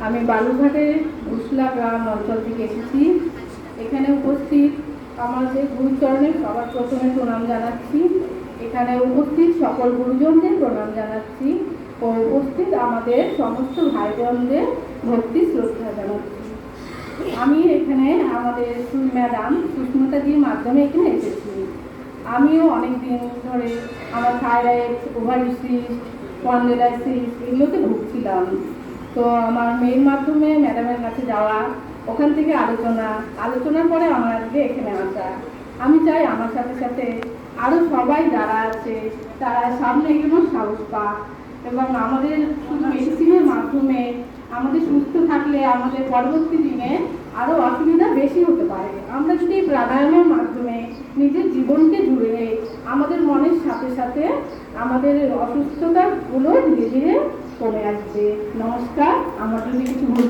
আমি বালুরঘাটে ঘুষলা গ্রাম অঞ্চল থেকে এসেছি। এখানে উপস্থিত আমাদের গুরুচরণের সবার প্রথমে প্রণাম জানাচ্ছি। এখানে উপস্থিত সকল গুরুজনদের প্রণাম জানাচ্ছি ও উপস্থিত আমাদের সমস্ত ভাই বোনদের ভক্তি শ্রদ্ধা জানাচ্ছি। আমি এখানে আমাদের ম্যাডাম সুস্মিতাজির মাধ্যমে এখানে এসেছি। আমিও অনেক দিন ধরে আমার থাইরয়েড, ওভারিসিস্ট, স্পন্ডিলাইসিস এগুলোতে ভুগছিলাম। তো আমার মেয়ের মাধ্যমে ম্যাডামের কাছে যাওয়া, ওখান থেকে আলোচনার পরে আমার আজকে এখানে আসা। আমি চাই আমার সাথে সাথে আরও সবাই যারা আছে তারা সামনে এগোনোর সাহস পাক এবং আমাদের শুধু মেডিসিনের মাধ্যমে আমাদের সুস্থ থাকলে আমাদের পরবর্তী দিনে আরও অসুবিধা বেশি হতে পারে। আমরা যদি প্রাণায়ামের মাধ্যমে নিজের জীবনকে জুড়ে আমাদের মনের সাথে সাথে আমাদের অসুস্থতাগুলো ধীরে ধীরে কমে আসবে। নমস্কার। আমার যদি কিছু ভুল